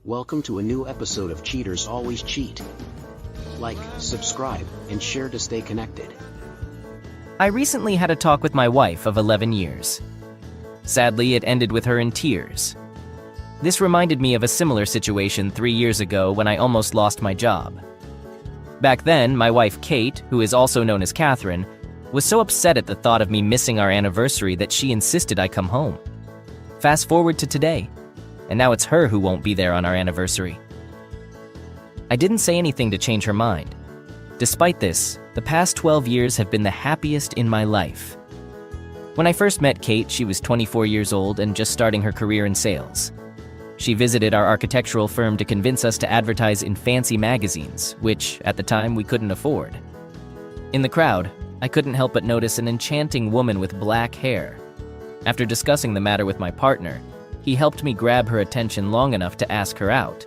Welcome to a new episode of Cheaters Always Cheat. Like, subscribe, and share to stay connected. I recently had a talk with my wife of 11 years. Sadly, it ended with her in tears. This reminded me of a similar situation 3 years ago when I almost lost my job. Back then, my wife Kate, who is also known as Catherine, was so upset at the thought of me missing our anniversary that she insisted I come home. Fast forward to today, and now it's her who won't be there on our anniversary. I didn't say anything to change her mind. Despite this, the past 12 years have been the happiest in my life. When I first met Kate, she was 24 years old and just starting her career in sales. She visited our architectural firm to convince us to advertise in fancy magazines, which, at the time, we couldn't afford. In the crowd, I couldn't help but notice an enchanting woman with black hair. After discussing the matter with my partner, he helped me grab her attention long enough to ask her out.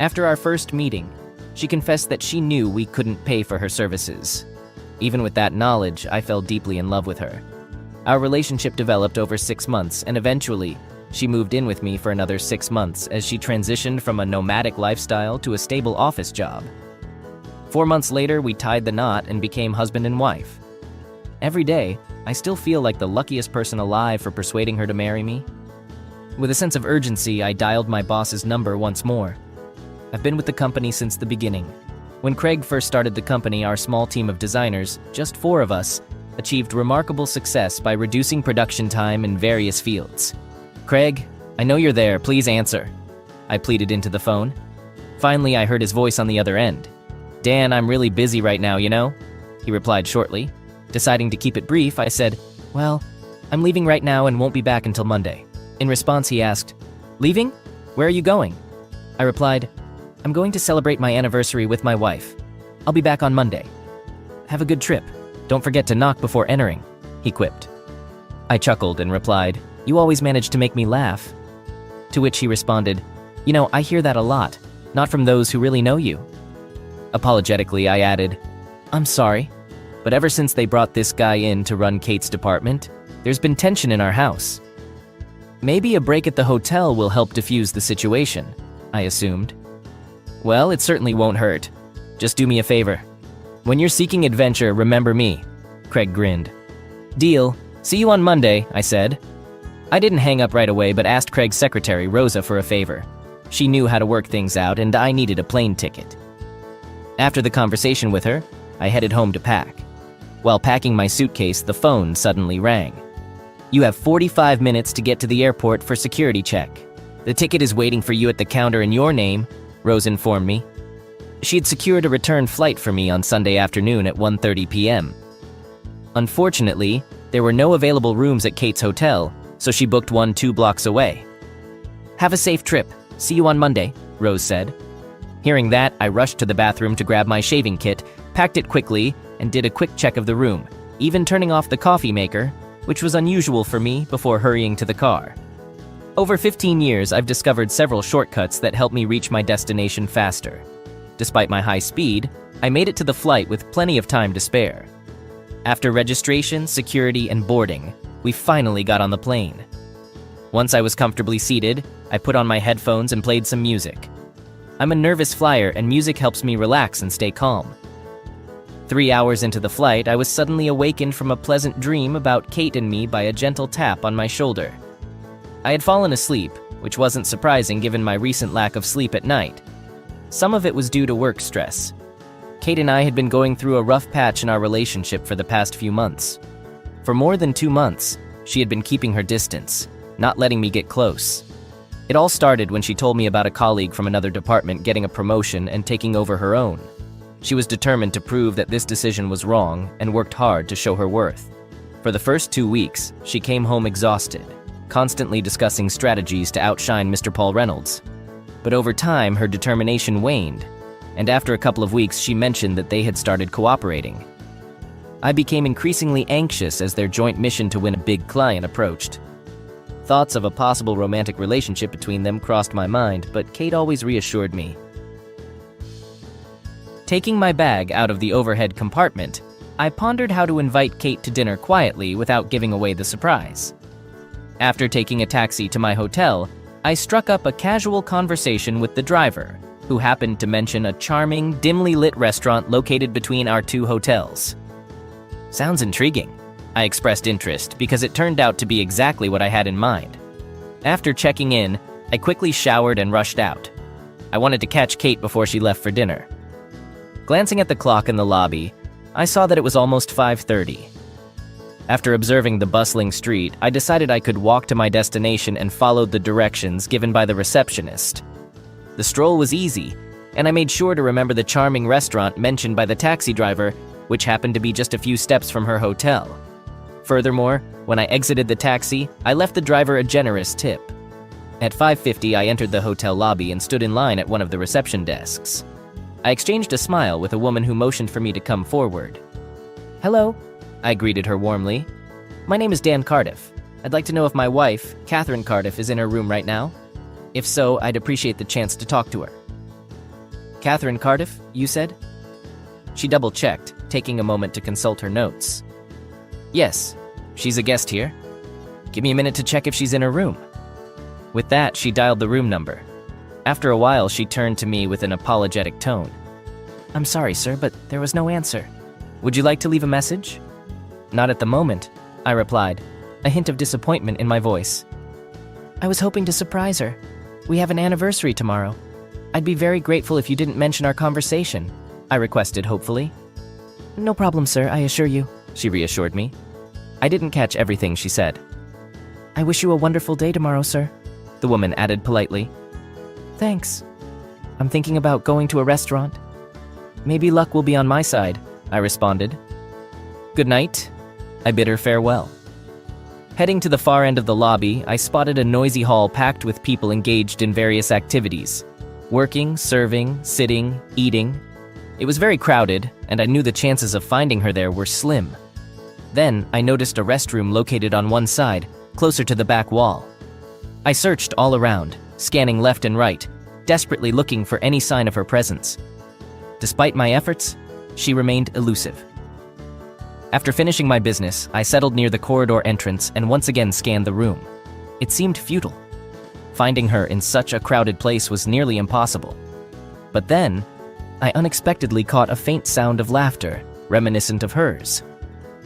After our first meeting, she confessed that she knew we couldn't pay for her services. Even with that knowledge, I fell deeply in love with her. Our relationship developed over 6 months, and eventually, she moved in with me for another 6 months as she transitioned from a nomadic lifestyle to a stable office job. 4 months later, we tied the knot and became husband and wife. Every day, I still feel like the luckiest person alive for persuading her to marry me. With a sense of urgency, I dialed my boss's number once more. I've been with the company since the beginning. When Craig first started the company, our small team of designers, just 4 of us, achieved remarkable success by reducing production time in various fields. "Craig, I know you're there, please answer," I pleaded into the phone. Finally, I heard his voice on the other end. "Dan, I'm really busy right now, you know?" he replied shortly. Deciding to keep it brief, I said, "Well, I'm leaving right now and won't be back until Monday." In response, he asked, "Leaving? Where are you going?" I replied, "I'm going to celebrate my anniversary with my wife. I'll be back on Monday." "Have a good trip. Don't forget to knock before entering," he quipped. I chuckled and replied, "You always manage to make me laugh." To which he responded, "You know, I hear that a lot, not from those who really know you." Apologetically, I added, "I'm sorry, but ever since they brought this guy in to run Kate's department, there's been tension in our house." "Maybe a break at the hotel will help diffuse the situation," I assumed. "Well, it certainly won't hurt. Just do me a favor. When you're seeking adventure, remember me," Craig grinned. "Deal. See you on Monday," I said. I didn't hang up right away, but asked Craig's secretary, Rosa, for a favor. She knew how to work things out, and I needed a plane ticket. After the conversation with her, I headed home to pack. While packing my suitcase, the phone suddenly rang. "You have 45 minutes to get to the airport for security check. The ticket is waiting for you at the counter in your name," Rose informed me. She had secured a return flight for me on Sunday afternoon at 1:30 p.m. Unfortunately, there were no available rooms at Kate's hotel, so she booked one 2 blocks away. "Have a safe trip. See you on Monday," Rose said. Hearing that, I rushed to the bathroom to grab my shaving kit, packed it quickly, and did a quick check of the room, even turning off the coffee maker, which was unusual for me, before hurrying to the car. Over 15 years, I've discovered several shortcuts that help me reach my destination faster. Despite my high speed, I made it to the flight with plenty of time to spare. After registration, security, and boarding, we finally got on the plane. Once I was comfortably seated, I put on my headphones and played some music. I'm a nervous flyer, and music helps me relax and stay calm. 3 hours into the flight, I was suddenly awakened from a pleasant dream about Kate and me by a gentle tap on my shoulder. I had fallen asleep, which wasn't surprising given my recent lack of sleep at night. Some of it was due to work stress. Kate and I had been going through a rough patch in our relationship for the past few months. For more than 2 months, she had been keeping her distance, not letting me get close. It all started when she told me about a colleague from another department getting a promotion and taking over her own. She was determined to prove that this decision was wrong and worked hard to show her worth. For the first 2 weeks, she came home exhausted, constantly discussing strategies to outshine Mr. Paul Reynolds. But over time, her determination waned, and after a couple of weeks, she mentioned that they had started cooperating. I became increasingly anxious as their joint mission to win a big client approached. Thoughts of a possible romantic relationship between them crossed my mind, but Kate always reassured me. Taking my bag out of the overhead compartment, I pondered how to invite Kate to dinner quietly without giving away the surprise. After taking a taxi to my hotel, I struck up a casual conversation with the driver, who happened to mention a charming, dimly lit restaurant located between our two hotels. Sounds intriguing. I expressed interest because it turned out to be exactly what I had in mind. After checking in, I quickly showered and rushed out. I wanted to catch Kate before she left for dinner. Glancing at the clock in the lobby, I saw that it was almost 5:30. After observing the bustling street, I decided I could walk to my destination and followed the directions given by the receptionist. The stroll was easy, and I made sure to remember the charming restaurant mentioned by the taxi driver, which happened to be just a few steps from her hotel. Furthermore, when I exited the taxi, I left the driver a generous tip. At 5:50, I entered the hotel lobby and stood in line at one of the reception desks. I exchanged a smile with a woman who motioned for me to come forward. "Hello," I greeted her warmly. "My name is Dan Cardiff. I'd like to know if my wife, Catherine Cardiff, is in her room right now. If so, I'd appreciate the chance to talk to her." "Catherine Cardiff, you said?" She double-checked, taking a moment to consult her notes. "Yes, she's a guest here. Give me a minute to check if she's in her room." With that, she dialed the room number. After a while, she turned to me with an apologetic tone. "I'm sorry, sir, but there was no answer. Would you like to leave a message?" "Not at the moment," I replied, a hint of disappointment in my voice. "I was hoping to surprise her. We have an anniversary tomorrow. I'd be very grateful if you didn't mention our conversation," I requested hopefully. "No problem, sir, I assure you," she reassured me. I didn't catch everything she said. "I wish you a wonderful day tomorrow, sir," the woman added politely. "Thanks. I'm thinking about going to a restaurant. Maybe luck will be on my side," I responded. "Good night," I bid her farewell. Heading to the far end of the lobby, I spotted a noisy hall packed with people engaged in various activities. Working, serving, sitting, eating. It was very crowded, and I knew the chances of finding her there were slim. Then, I noticed a restroom located on one side, closer to the back wall. I searched all around, scanning left and right, desperately looking for any sign of her presence. Despite my efforts, she remained elusive. After finishing my business, I settled near the corridor entrance and once again scanned the room. It seemed futile. Finding her in such a crowded place was nearly impossible. But then, I unexpectedly caught a faint sound of laughter, reminiscent of hers.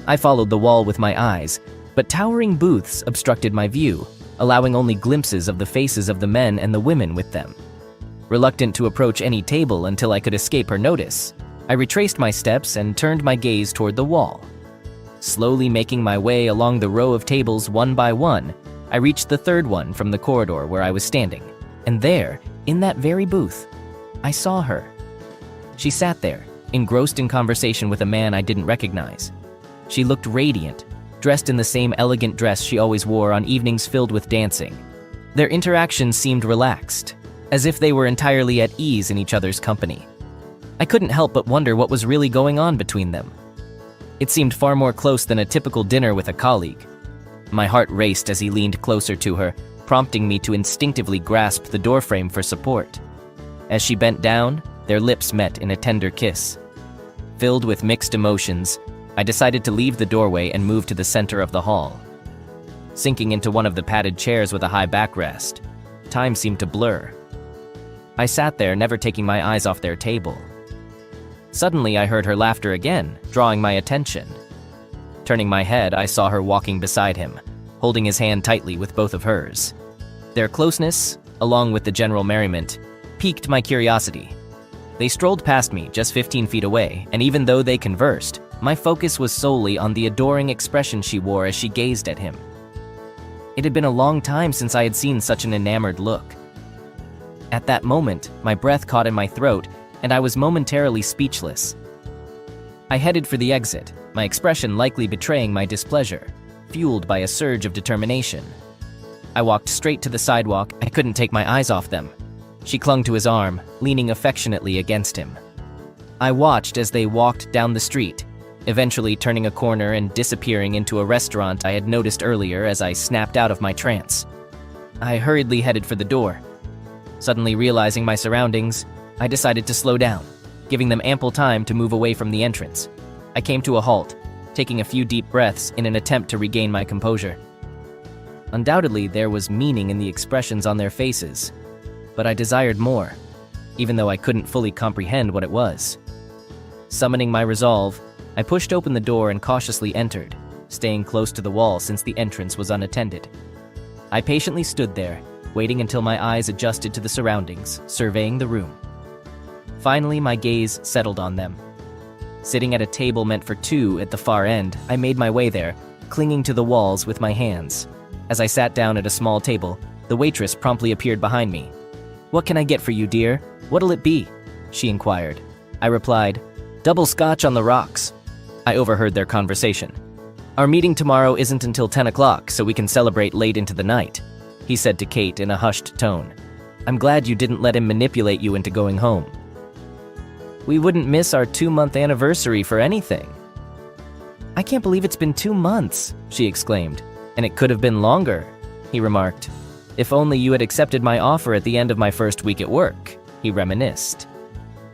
I followed the wall with my eyes, but towering booths obstructed my view, allowing only glimpses of the faces of the men and the women with them. Reluctant to approach any table until I could escape her notice, I retraced my steps and turned my gaze toward the wall. Slowly making my way along the row of tables one by one, I reached the third one from the corridor where I was standing, and there, in that very booth, I saw her. She sat there, engrossed in conversation with a man I didn't recognize. She looked radiant, dressed in the same elegant dress she always wore on evenings filled with dancing. Their interaction seemed relaxed, as if they were entirely at ease in each other's company. I couldn't help but wonder what was really going on between them. It seemed far more close than a typical dinner with a colleague. My heart raced as he leaned closer to her, prompting me to instinctively grasp the doorframe for support. As she bent down, their lips met in a tender kiss. Filled with mixed emotions, I decided to leave the doorway and move to the center of the hall. Sinking into one of the padded chairs with a high backrest, time seemed to blur. I sat there, never taking my eyes off their table. Suddenly, I heard her laughter again, drawing my attention. Turning my head, I saw her walking beside him, holding his hand tightly with both of hers. Their closeness, along with the general merriment, piqued my curiosity. They strolled past me just 15 feet away, and even though they conversed, my focus was solely on the adoring expression she wore as she gazed at him. It had been a long time since I had seen such an enamored look. At that moment, my breath caught in my throat, and I was momentarily speechless. I headed for the exit, my expression likely betraying my displeasure, fueled by a surge of determination. I walked straight to the sidewalk. I couldn't take my eyes off them. She clung to his arm, leaning affectionately against him. I watched as they walked down the street, eventually turning a corner and disappearing into a restaurant I had noticed earlier as I snapped out of my trance. I hurriedly headed for the door. Suddenly realizing my surroundings, I decided to slow down, giving them ample time to move away from the entrance. I came to a halt, taking a few deep breaths in an attempt to regain my composure. Undoubtedly, there was meaning in the expressions on their faces, but I desired more, even though I couldn't fully comprehend what it was. Summoning my resolve, I pushed open the door and cautiously entered, staying close to the wall since the entrance was unattended. I patiently stood there, waiting until my eyes adjusted to the surroundings, surveying the room. Finally, my gaze settled on them. Sitting at a table meant for two at the far end, I made my way there, clinging to the walls with my hands. As I sat down at a small table, the waitress promptly appeared behind me. "What can I get for you, dear? What'll it be?" she inquired. I replied, "Double scotch on the rocks." I overheard their conversation. "Our meeting tomorrow isn't until 10 o'clock, so we can celebrate late into the night," he said to Kate in a hushed tone. "I'm glad you didn't let him manipulate you into going home." "We wouldn't miss our 2-month anniversary for anything." "I can't believe it's been 2 months," she exclaimed. "And it could have been longer," he remarked. "If only you had accepted my offer at the end of my first week at work," he reminisced.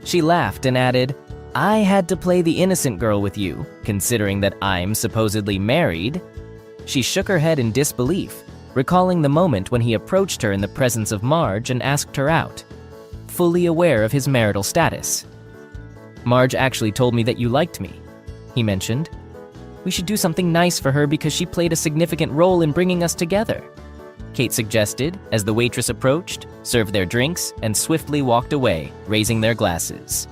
She laughed and added, "I had to play the innocent girl with you, considering that I'm supposedly married." She shook her head in disbelief, recalling the moment when he approached her in the presence of Marge and asked her out, fully aware of his marital status. "Marge actually told me that you liked me," he mentioned. "We should do something nice for her because she played a significant role in bringing us together," Kate suggested as the waitress approached, served their drinks, and swiftly walked away, raising their glasses.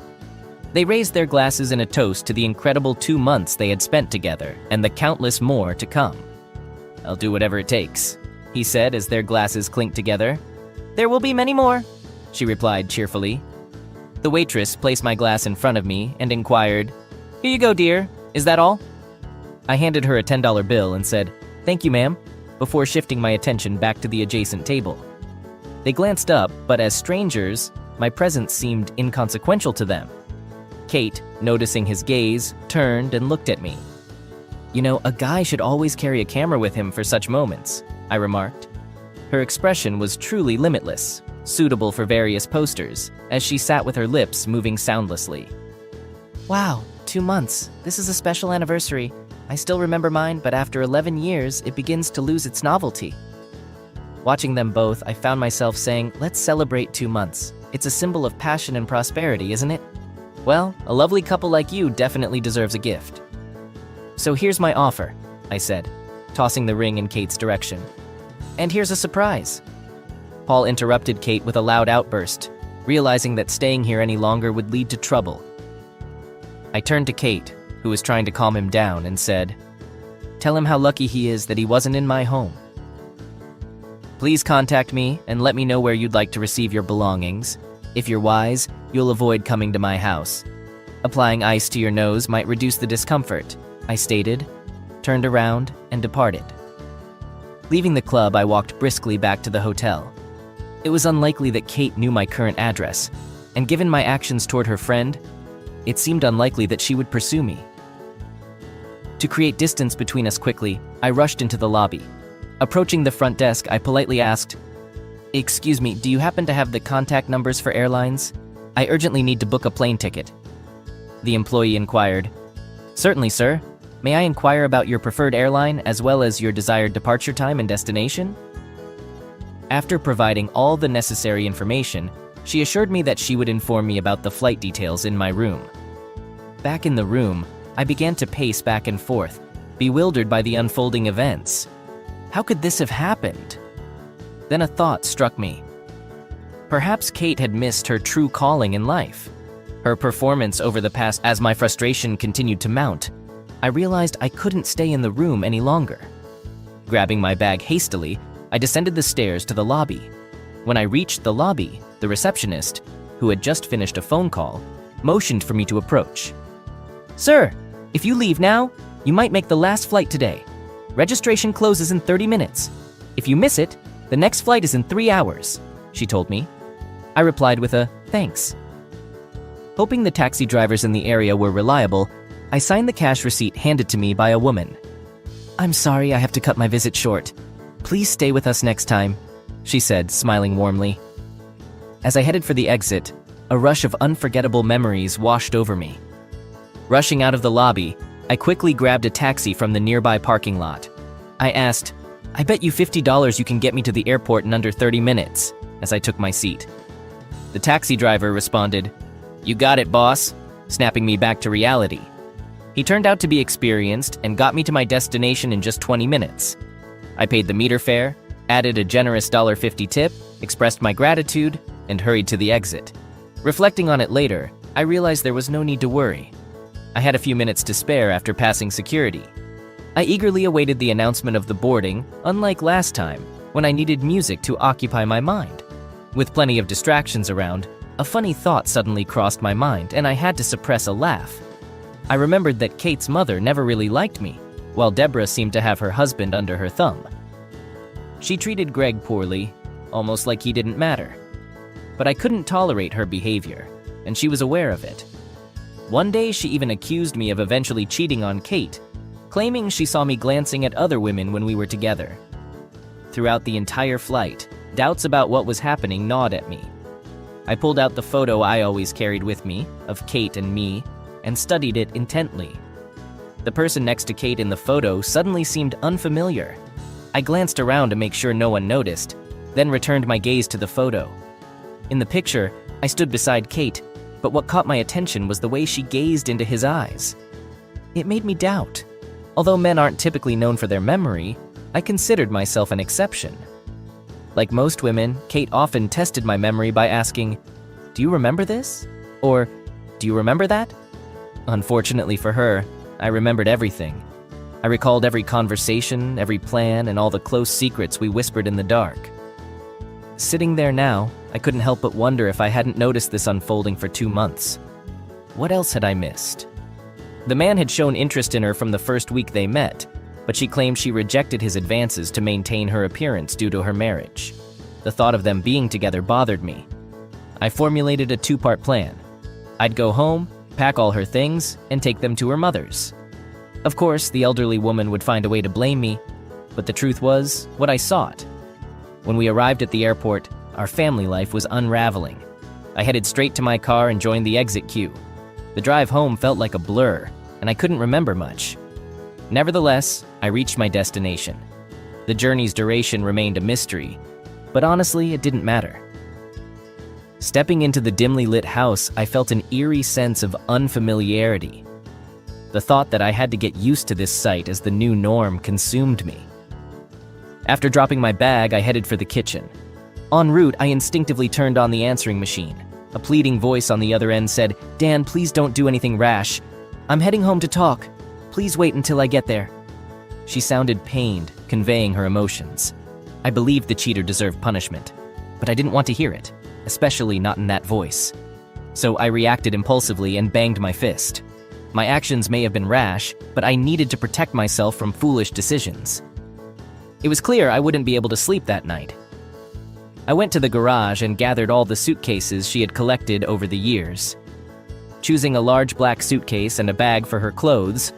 They raised their glasses in a toast to the incredible 2 months they had spent together and the countless more to come. "I'll do whatever it takes," he said as their glasses clinked together. "There will be many more," she replied cheerfully. The waitress placed my glass in front of me and inquired, "Here you go, dear. Is that all?" I handed her a $10 bill and said, "Thank you, ma'am," before shifting my attention back to the adjacent table. They glanced up, but as strangers, my presence seemed inconsequential to them. Kate, noticing his gaze, turned and looked at me. "You know, a guy should always carry a camera with him for such moments," I remarked. Her expression was truly limitless, suitable for various posters, as she sat with her lips moving soundlessly. "Wow, 2 months. This is a special anniversary. I still remember mine, but after 11 years, it begins to lose its novelty." Watching them both, I found myself saying, "Let's celebrate 2 months. It's a symbol of passion and prosperity, isn't it? Well, a lovely couple like you definitely deserves a gift." "So here's my offer," I said, tossing the ring in Kate's direction. "And here's a surprise." Paul interrupted Kate with a loud outburst, realizing that staying here any longer would lead to trouble. I turned to Kate, who was trying to calm him down, and said, "Tell him how lucky he is that he wasn't in my home. Please contact me and let me know where you'd like to receive your belongings. If you're wise, you'll avoid coming to my house. Applying ice to your nose might reduce the discomfort," I stated, turned around, and departed. Leaving the club, I walked briskly back to the hotel. It was unlikely that Kate knew my current address, and given my actions toward her friend, it seemed unlikely that she would pursue me. To create distance between us quickly, I rushed into the lobby. Approaching the front desk, I politely asked, "Excuse me, do you happen to have the contact numbers for airlines? I urgently need to book a plane ticket." The employee inquired, "Certainly, sir. May I inquire about your preferred airline as well as your desired departure time and destination?" After providing all the necessary information, she assured me that she would inform me about the flight details in my room. Back in the room, I began to pace back and forth, bewildered by the unfolding events. How could this have happened? Then a thought struck me. Perhaps Kate had missed her true calling in life. Her performance over the past, as my frustration continued to mount, I realized I couldn't stay in the room any longer. Grabbing my bag hastily, I descended the stairs to the lobby. When I reached the lobby, the receptionist, who had just finished a phone call, motioned for me to approach. "Sir, if you leave now, you might make the last flight today. Registration closes in 30 minutes. If you miss it, the next flight is in 3 hours," she told me. I replied with a thanks. Hoping the taxi drivers in the area were reliable, I signed the cash receipt handed to me by a woman. "I'm sorry I have to cut my visit short. Please stay with us next time," she said, smiling warmly. As I headed for the exit, a rush of unforgettable memories washed over me. Rushing out of the lobby, I quickly grabbed a taxi from the nearby parking lot. I asked, I bet you $50 you can get me to the airport in under 30 minutes, as I took my seat. The taxi driver responded, "You got it, boss," snapping me back to reality. He turned out to be experienced and got me to my destination in just 20 minutes. I paid the meter fare, added a generous $1.50 tip, expressed my gratitude, and hurried to the exit. Reflecting on it later, I realized there was no need to worry. I had a few minutes to spare after passing security. I eagerly awaited the announcement of the boarding, unlike last time, when I needed music to occupy my mind. With plenty of distractions around, a funny thought suddenly crossed my mind, and I had to suppress a laugh. I remembered that Kate's mother never really liked me, while Deborah seemed to have her husband under her thumb. She treated Greg poorly, almost like he didn't matter. But I couldn't tolerate her behavior, and she was aware of it. One day she even accused me of eventually cheating on Kate, claiming she saw me glancing at other women when we were together. Throughout the entire flight, doubts about what was happening gnawed at me. I pulled out the photo I always carried with me, of Kate and me, and studied it intently. The person next to Kate in the photo suddenly seemed unfamiliar. I glanced around to make sure no one noticed, then returned my gaze to the photo. In the picture, I stood beside Kate, but what caught my attention was the way she gazed into his eyes. It made me doubt. Although men aren't typically known for their memory, I considered myself an exception. Like most women, Kate often tested my memory by asking, "Do you remember this?" Or, "Do you remember that?" Unfortunately for her, I remembered everything. I recalled every conversation, every plan, and all the close secrets we whispered in the dark. Sitting there now, I couldn't help but wonder if I hadn't noticed this unfolding for 2 months. What else had I missed? The man had shown interest in her from the first week they met, but she claimed she rejected his advances to maintain her appearance due to her marriage. The thought of them being together bothered me. I formulated a 2-part plan. I'd go home, pack all her things, and take them to her mother's. Of course, the elderly woman would find a way to blame me, but the truth was what I sought. When we arrived at the airport, our family life was unraveling. I headed straight to my car and joined the exit queue. The drive home felt like a blur, and I couldn't remember much. Nevertheless, I reached my destination. The journey's duration remained a mystery, but honestly, it didn't matter. Stepping into the dimly lit house, I felt an eerie sense of unfamiliarity. The thought that I had to get used to this sight as the new norm consumed me. After dropping my bag, I headed for the kitchen. En route, I instinctively turned on the answering machine. A pleading voice on the other end said, "Dan, please don't do anything rash. I'm heading home to talk. Please wait until I get there." She sounded pained, conveying her emotions. I believed the cheater deserved punishment, but I didn't want to hear it, especially not in that voice. So I reacted impulsively and banged my fist. My actions may have been rash, but I needed to protect myself from foolish decisions. It was clear I wouldn't be able to sleep that night. I went to the garage and gathered all the suitcases she had collected over the years. Choosing a large black suitcase and a bag for her clothes,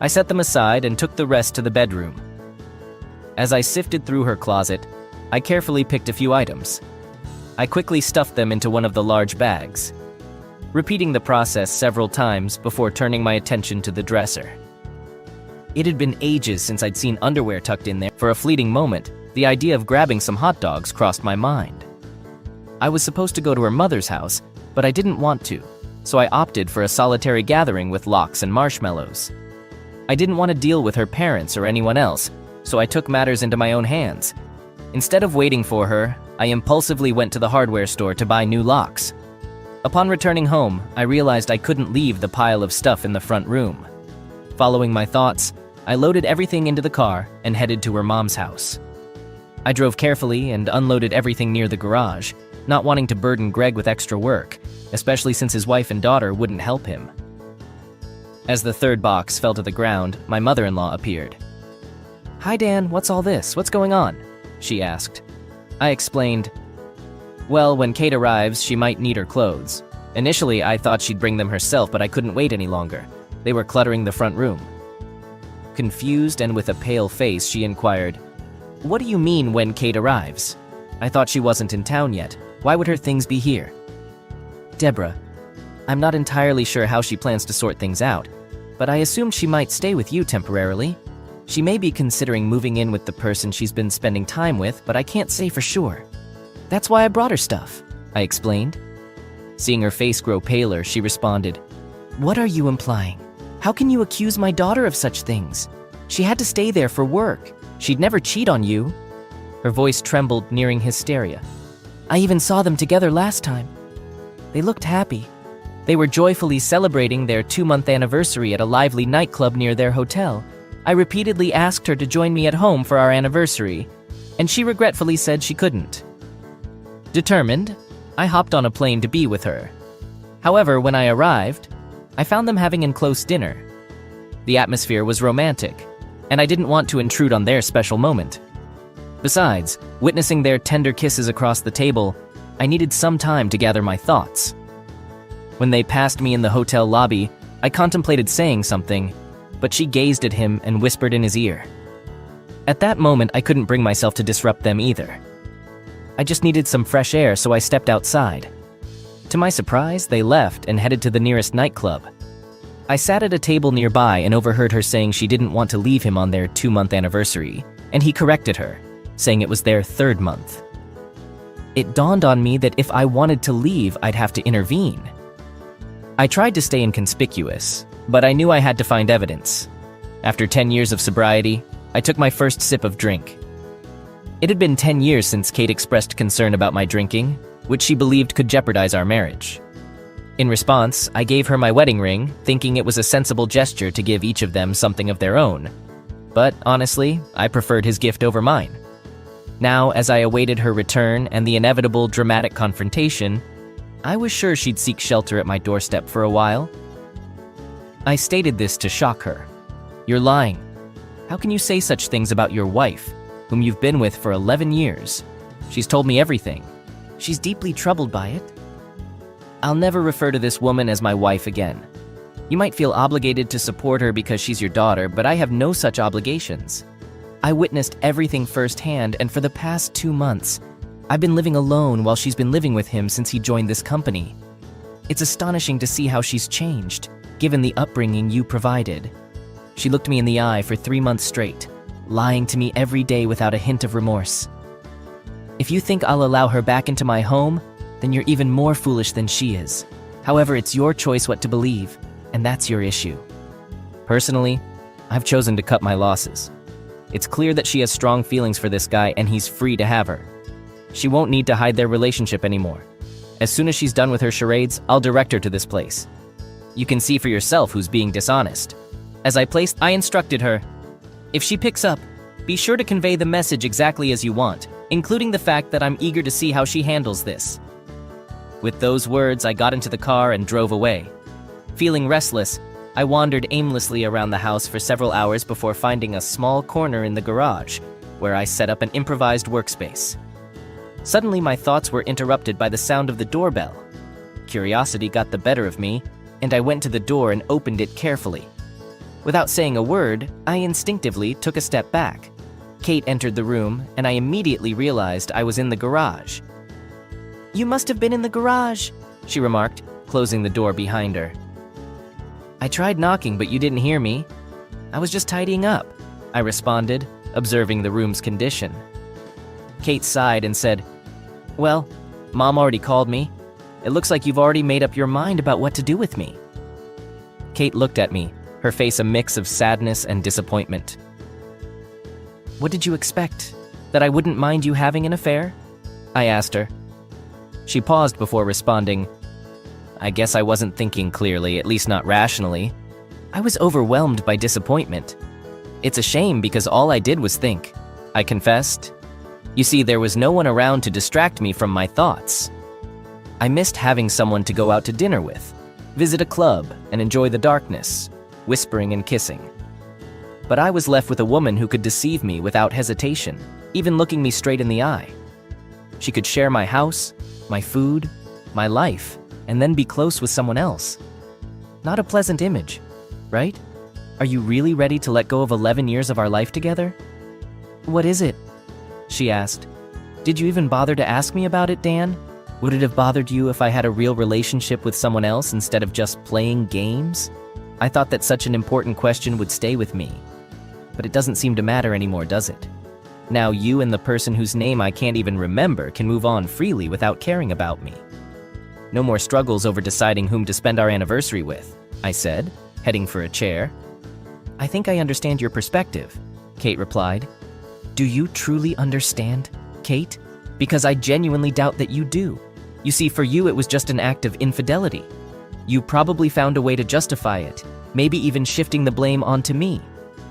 I set them aside and took the rest to the bedroom. As I sifted through her closet, I carefully picked a few items. I quickly stuffed them into one of the large bags, repeating the process several times before turning my attention to the dresser. It had been ages since I'd seen underwear tucked in there. For a fleeting moment, the idea of grabbing some hot dogs crossed my mind. I was supposed to go to her mother's house, but I didn't want to, so I opted for a solitary gathering with lox and marshmallows. I didn't want to deal with her parents or anyone else, so I took matters into my own hands. Instead of waiting for her, I impulsively went to the hardware store to buy new locks. Upon returning home, I realized I couldn't leave the pile of stuff in the front room. Following my thoughts, I loaded everything into the car and headed to her mom's house. I drove carefully and unloaded everything near the garage, not wanting to burden Greg with extra work, especially since his wife and daughter wouldn't help him. As the third box fell to the ground, my mother-in-law appeared. "Hi Dan, what's all this? What's going on?" she asked. I explained, "Well, when Kate arrives, she might need her clothes. Initially, I thought she'd bring them herself, but I couldn't wait any longer. They were cluttering the front room." Confused and with a pale face, she inquired, "What do you mean when Kate arrives? I thought she wasn't in town yet. Why would her things be here?" "Deborah, I'm not entirely sure how she plans to sort things out, but I assumed she might stay with you temporarily. She may be considering moving in with the person she's been spending time with, but I can't say for sure. That's why I brought her stuff, I explained. Seeing her face grow paler, she responded, "What are you implying? How can you accuse my daughter of such things? She had to stay there for work. She'd never cheat on you." Her voice trembled, nearing hysteria. "I even saw them together last time. They looked happy. They were joyfully celebrating their 2-month anniversary at a lively nightclub near their hotel. I repeatedly asked her to join me at home for our anniversary, and she regretfully said she couldn't." Determined, I hopped on a plane to be with her. However, when I arrived, I found them having close dinner. The atmosphere was romantic, and I didn't want to intrude on their special moment. Besides, witnessing their tender kisses across the table, I needed some time to gather my thoughts. When they passed me in the hotel lobby, I contemplated saying something, but she gazed at him and whispered in his ear. At that moment, I couldn't bring myself to disrupt them either. I just needed some fresh air, so I stepped outside. To my surprise, they left and headed to the nearest nightclub. I sat at a table nearby and overheard her saying she didn't want to leave him on their 2-month anniversary, and he corrected her, saying it was their 3rd month. It dawned on me that if I wanted to leave, I'd have to intervene. I tried to stay inconspicuous, but I knew I had to find evidence. After 10 years of sobriety, I took my first sip of drink. It had been 10 years since Kate expressed concern about my drinking, which she believed could jeopardize our marriage. In response, I gave her my wedding ring, thinking it was a sensible gesture to give each of them something of their own. But honestly, I preferred his gift over mine. Now, as I awaited her return and the inevitable dramatic confrontation, I was sure she'd seek shelter at my doorstep for a while. I stated this to shock her. "You're lying. How can you say such things about your wife, whom you've been with for 11 years? She's told me everything. She's deeply troubled by it. I'll never refer to this woman as my wife again. You might feel obligated to support her because she's your daughter, but I have no such obligations. I witnessed everything firsthand, and for the past 2 months, I've been living alone while she's been living with him since he joined this company. It's astonishing to see how she's changed, given the upbringing you provided." She looked me in the eye for 3 months straight, lying to me every day without a hint of remorse. "If you think I'll allow her back into my home, then you're even more foolish than she is. However, it's your choice what to believe, and that's your issue. Personally, I've chosen to cut my losses. It's clear that she has strong feelings for this guy, and he's free to have her. She won't need to hide their relationship anymore. As soon as she's done with her charades, I'll direct her to this place. You can see for yourself who's being dishonest." As I instructed her, "If she picks up, be sure to convey the message exactly as you want, including the fact that I'm eager to see how she handles this." With those words, I got into the car and drove away. Feeling restless, I wandered aimlessly around the house for several hours before finding a small corner in the garage, where I set up an improvised workspace. Suddenly, my thoughts were interrupted by the sound of the doorbell. Curiosity got the better of me, and I went to the door and opened it carefully. Without saying a word, I instinctively took a step back. Kate entered the room, and I immediately realized I was in the garage. "You must have been in the garage," she remarked, closing the door behind her. "I tried knocking, but you didn't hear me. I was just tidying up," I responded, observing the room's condition. Kate sighed and said, "Well, Mom already called me. It looks like you've already made up your mind about what to do with me." Kate looked at me, her face a mix of sadness and disappointment. "What did you expect? That I wouldn't mind you having an affair?" I asked her. She paused before responding, "I guess I wasn't thinking clearly, at least not rationally. I was overwhelmed by disappointment. It's a shame because all I did was think," I confessed. "You see, there was no one around to distract me from my thoughts. I missed having someone to go out to dinner with, visit a club, and enjoy the darkness, whispering and kissing. But I was left with a woman who could deceive me without hesitation, even looking me straight in the eye. She could share my house, my food, my life, and then be close with someone else. Not a pleasant image, right? Are you really ready to let go of 11 years of our life together?" "What is it?" she asked. "Did you even bother to ask me about it, Dan? Would it have bothered you if I had a real relationship with someone else instead of just playing games? I thought that such an important question would stay with me." But it doesn't seem to matter anymore, does it? Now you and the person whose name I can't even remember can move on freely without caring about me. No more struggles over deciding whom to spend our anniversary with, I said, heading for a chair. I think I understand your perspective, Kate replied. Do you truly understand, Kate? Because I genuinely doubt that you do. You see, for you it was just an act of infidelity. You probably found a way to justify it, maybe even shifting the blame onto me.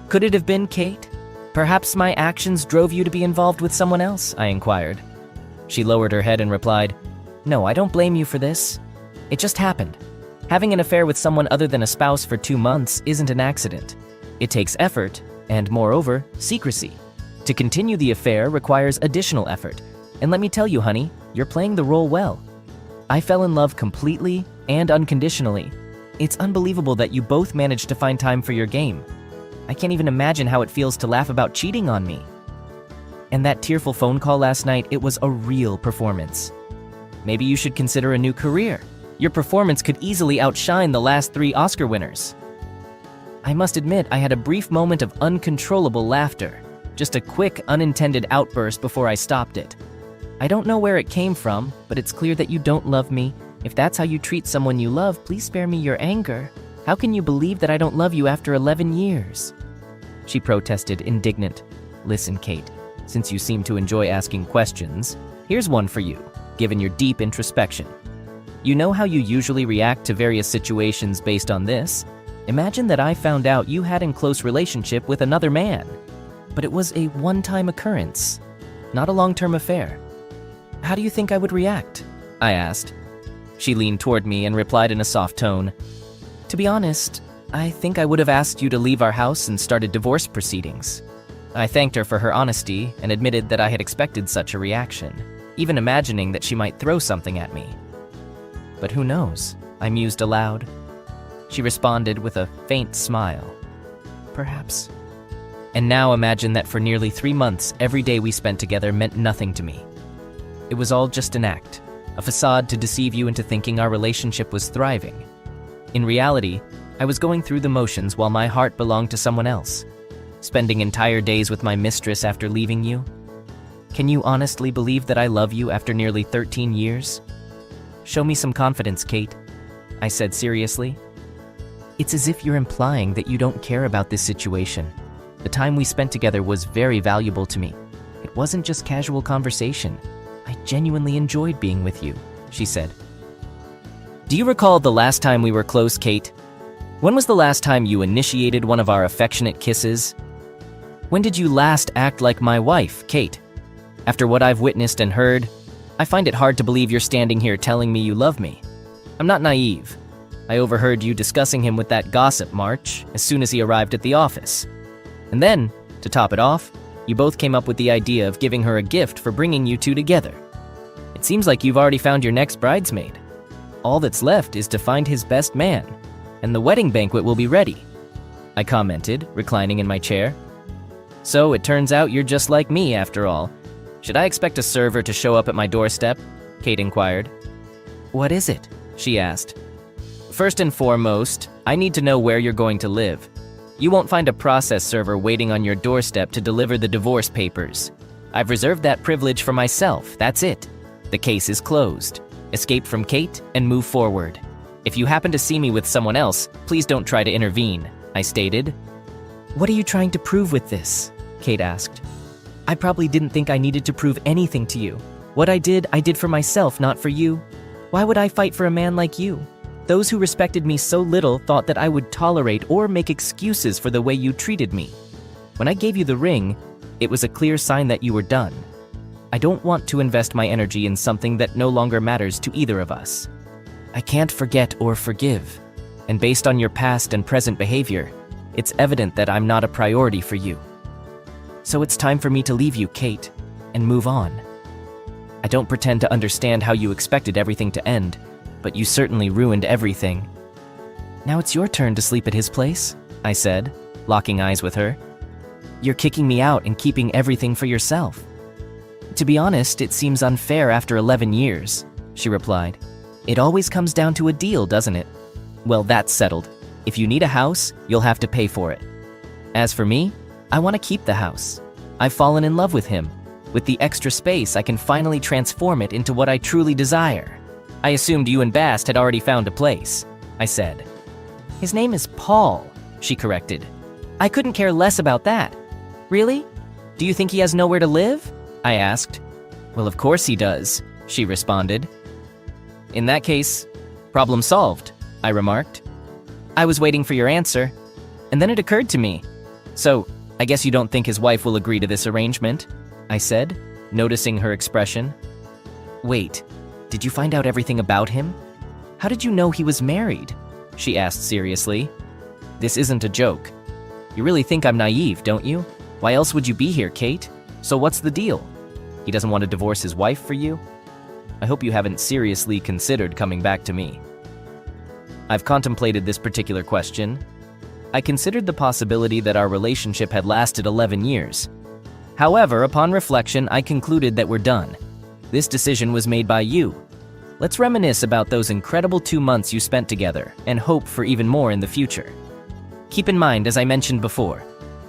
Could it have been, Kate? Perhaps my actions drove you to be involved with someone else, I inquired. She lowered her head and replied, No, I don't blame you for this. It just happened. Having an affair with someone other than a spouse for 2 months isn't an accident. It takes effort, and moreover, secrecy. To continue the affair requires additional effort. And let me tell you, honey, you're playing the role well. I fell in love completely and unconditionally. It's unbelievable that you both managed to find time for your game. I can't even imagine how it feels to laugh about cheating on me. And that tearful phone call last night, it was a real performance. Maybe you should consider a new career. Your performance could easily outshine the last 3 Oscar winners. I must admit, I had a brief moment of uncontrollable laughter. Just a quick, unintended outburst before I stopped it. I don't know where it came from, but it's clear that you don't love me. If that's how you treat someone you love, please spare me your anger. How can you believe that I don't love you after 11 years? She protested, indignant. Listen, Kate, since you seem to enjoy asking questions, here's one for you, given your deep introspection. You know how you usually react to various situations based on this? Imagine that I found out you had a close relationship with another man, but it was a one-time occurrence, not a long-term affair. How do you think I would react? I asked. She leaned toward me and replied in a soft tone. To be honest, I think I would have asked you to leave our house and started divorce proceedings. I thanked her for her honesty and admitted that I had expected such a reaction, even imagining that she might throw something at me. But who knows? I mused aloud. She responded with a faint smile. Perhaps. And now imagine that for nearly 3 months, every day we spent together meant nothing to me. It was all just an act, a facade to deceive you into thinking our relationship was thriving. In reality, I was going through the motions while my heart belonged to someone else, spending entire days with my mistress after leaving you. Can you honestly believe that I love you after nearly 13 years? Show me some confidence, Kate, I said seriously. It's as if you're implying that you don't care about this situation. The time we spent together was very valuable to me. It wasn't just casual conversation. I genuinely enjoyed being with you, she said. Do you recall the last time we were close, Kate? When was the last time you initiated one of our affectionate kisses? When did you last act like my wife, Kate? After what I've witnessed and heard, I find it hard to believe you're standing here telling me you love me. I'm not naive. I overheard you discussing him with that gossip March as soon as he arrived at the office. And then, to top it off, you both came up with the idea of giving her a gift for bringing you two together. It seems like you've already found your next bridesmaid. All that's left is to find his best man, and the wedding banquet will be ready, I commented, reclining in my chair. So it turns out you're just like me after all. Should I expect a server to show up at my doorstep? Kate inquired. What is it? She asked. First and foremost, I need to know where you're going to live. You won't find a process server waiting on your doorstep to deliver the divorce papers. I've reserved that privilege for myself, that's it. The case is closed. Escape from Kate and move forward. If you happen to see me with someone else, please don't try to intervene, I stated. What are you trying to prove with this? Kate asked. I probably didn't think I needed to prove anything to you. What I did for myself, not for you. Why would I fight for a man like you? Those who respected me so little thought that I would tolerate or make excuses for the way you treated me. When I gave you the ring, it was a clear sign that you were done. I don't want to invest my energy in something that no longer matters to either of us. I can't forget or forgive, and based on your past and present behavior, it's evident that I'm not a priority for you. So it's time for me to leave you, Kate, and move on. I don't pretend to understand how you expected everything to end, but you certainly ruined everything. Now it's your turn to sleep at his place, I said, locking eyes with her. You're kicking me out and keeping everything for yourself. To be honest, it seems unfair after 11 years, she replied. It always comes down to a deal, doesn't it? Well, that's settled. If you need a house, you'll have to pay for it. As for me, I want to keep the house. I've fallen in love with him. With the extra space, I can finally transform it into what I truly desire. I assumed you and Bast had already found a place, I said. His name is Paul, she corrected. I couldn't care less about that. Really? Do you think he has nowhere to live? I asked. Well, of course he does, she responded. In that case, problem solved, I remarked. I was waiting for your answer, and then it occurred to me. So, I guess you don't think his wife will agree to this arrangement? I said, noticing her expression. Wait, did you find out everything about him? How did you know he was married? She asked seriously. This isn't a joke. You really think I'm naive, don't you? Why else would you be here, Kate? So what's the deal? He doesn't want to divorce his wife for you? I hope you haven't seriously considered coming back to me. I've contemplated this particular question. I considered the possibility that our relationship had lasted 11 years. However, upon reflection, I concluded that we're done. This decision was made by you. Let's reminisce about those incredible 2 months you spent together and hope for even more in the future. Keep in mind, as I mentioned before,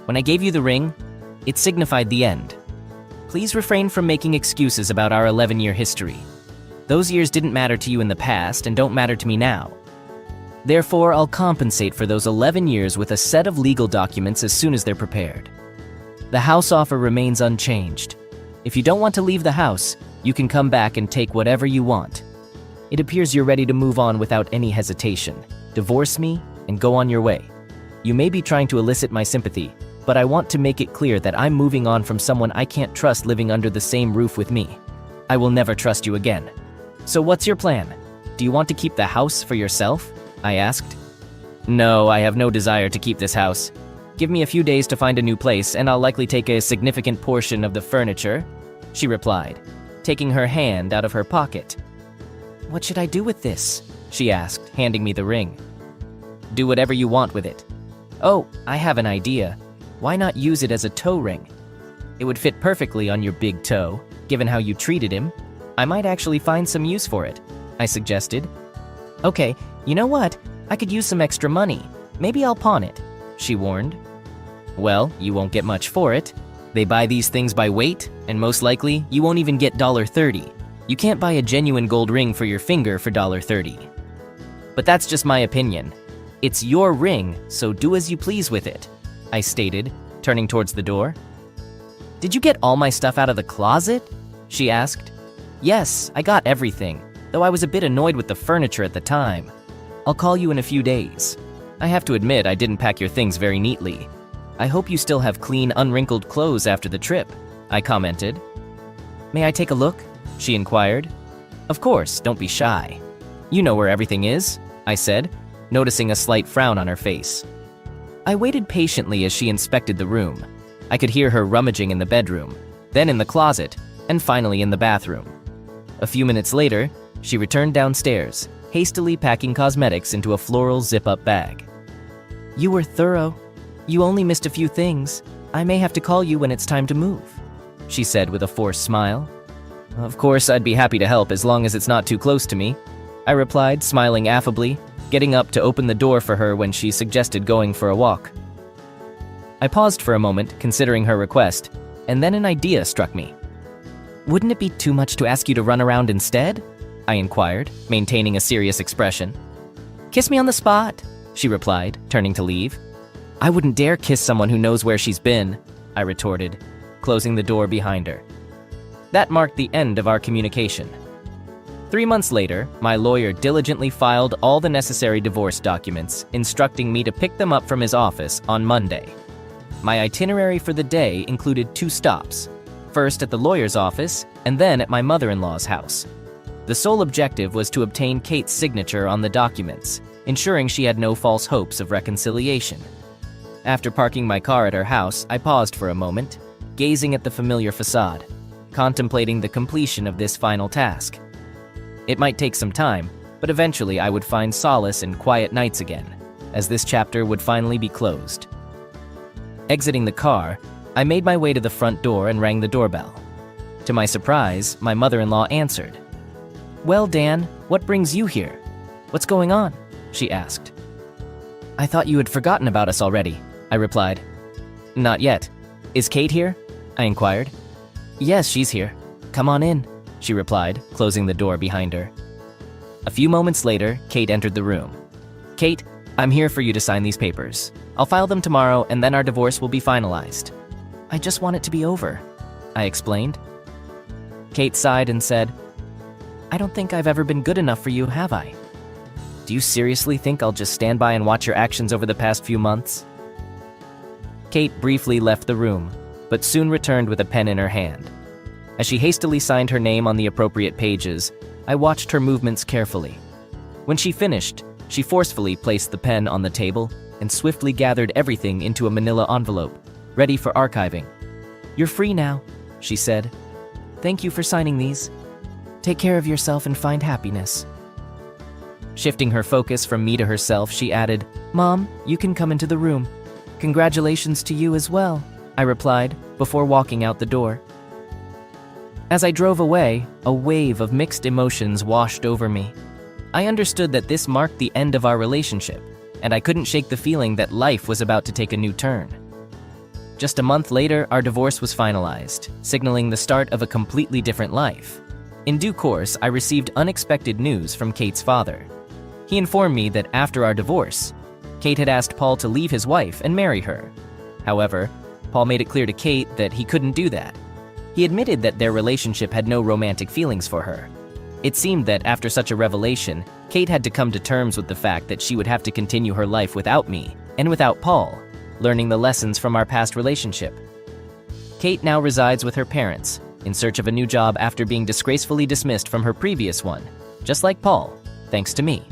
when I gave you the ring, it signified the end. Please refrain from making excuses about our 11-year history. Those years didn't matter to you in the past and don't matter to me now. Therefore, I'll compensate for those 11 years with a set of legal documents as soon as they're prepared. The house offer remains unchanged. If you don't want to leave the house, you can come back and take whatever you want. It appears you're ready to move on without any hesitation. Divorce me and go on your way. You may be trying to elicit my sympathy, but I want to make it clear that I'm moving on from someone I can't trust living under the same roof with me. I will never trust you again. So what's your plan? Do you want to keep the house for yourself? I asked. No, I have no desire to keep this house. Give me a few days to find a new place, and I'll likely take a significant portion of the furniture, she replied, taking her hand out of her pocket. What should I do with this? She asked, handing me the ring. Do whatever you want with it. Oh, I have an idea. Why not use it as a toe ring? It would fit perfectly on your big toe, given how you treated him. I might actually find some use for it, I suggested. Okay, you know what? I could use some extra money. Maybe I'll pawn it, she warned. Well, you won't get much for it. They buy these things by weight, and most likely, you won't even get $30. You can't buy a genuine gold ring for your finger for $30. But that's just my opinion. It's your ring, so do as you please with it, I stated, turning towards the door. Did you get all my stuff out of the closet? She asked. Yes, I got everything, though I was a bit annoyed with the furniture at the time. I'll call you in a few days. I have to admit I didn't pack your things very neatly. I hope you still have clean, unwrinkled clothes after the trip, I commented. May I take a look? She inquired. Of course, don't be shy. You know where everything is, I said, noticing a slight frown on her face. I waited patiently as she inspected the room. I could hear her rummaging in the bedroom, then in the closet, and finally in the bathroom. A few minutes later, she returned downstairs, hastily packing cosmetics into a floral zip-up bag. You were thorough. You only missed a few things. I may have to call you when it's time to move, she said with a forced smile. Of course, I'd be happy to help as long as it's not too close to me, I replied, smiling affably, getting up to open the door for her when she suggested going for a walk. I paused for a moment, considering her request, and then an idea struck me. Wouldn't it be too much to ask you to run around instead? I inquired, maintaining a serious expression. Kiss me on the spot, she replied, turning to leave. I wouldn't dare kiss someone who knows where she's been, I retorted, closing the door behind her. That marked the end of our communication. 3 months later, my lawyer diligently filed all the necessary divorce documents, instructing me to pick them up from his office on Monday. My itinerary for the day included 2 stops, first at the lawyer's office and then at my mother-in-law's house. The sole objective was to obtain Kate's signature on the documents, ensuring she had no false hopes of reconciliation. After parking my car at her house, I paused for a moment, gazing at the familiar facade, contemplating the completion of this final task. It might take some time, but eventually I would find solace in quiet nights again, as this chapter would finally be closed. Exiting the car, I made my way to the front door and rang the doorbell. To my surprise, my mother-in-law answered. Well, Dan, what brings you here? What's going on? She asked. I thought you had forgotten about us already, I replied. Not yet. Is Kate here? I inquired. Yes, she's here. Come on in, she replied, closing the door behind her. A few moments later, Kate entered the room. Kate, I'm here for you to sign these papers. I'll file them tomorrow and then our divorce will be finalized. I just want it to be over, I explained. Kate sighed and said, I don't think I've ever been good enough for you, have I? Do you seriously think I'll just stand by and watch your actions over the past few months? Kate briefly left the room, but soon returned with a pen in her hand. As she hastily signed her name on the appropriate pages, I watched her movements carefully. When she finished, she forcefully placed the pen on the table and swiftly gathered everything into a manila envelope, ready for archiving. You're free now, she said. Thank you for signing these. Take care of yourself and find happiness. Shifting her focus from me to herself, she added, Mom, you can come into the room. Congratulations to you as well, I replied, before walking out the door. As I drove away, a wave of mixed emotions washed over me. I understood that this marked the end of our relationship, and I couldn't shake the feeling that life was about to take a new turn. Just a month later, our divorce was finalized, signaling the start of a completely different life. In due course, I received unexpected news from Kate's father. He informed me that after our divorce, Kate had asked Paul to leave his wife and marry her. However, Paul made it clear to Kate that he couldn't do that. He admitted that their relationship had no romantic feelings for her. It seemed that after such a revelation, Kate had to come to terms with the fact that she would have to continue her life without me and without Paul, learning the lessons from our past relationship. Kate now resides with her parents, in search of a new job after being disgracefully dismissed from her previous one, just like Paul, thanks to me.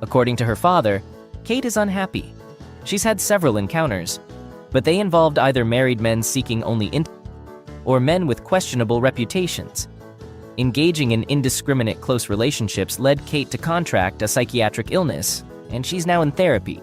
According to her father, Kate is unhappy. She's had several encounters, but they involved either married men seeking only or men with questionable reputations. Engaging in indiscriminate close relationships led Kate to contract a psychiatric illness, and she's now in therapy,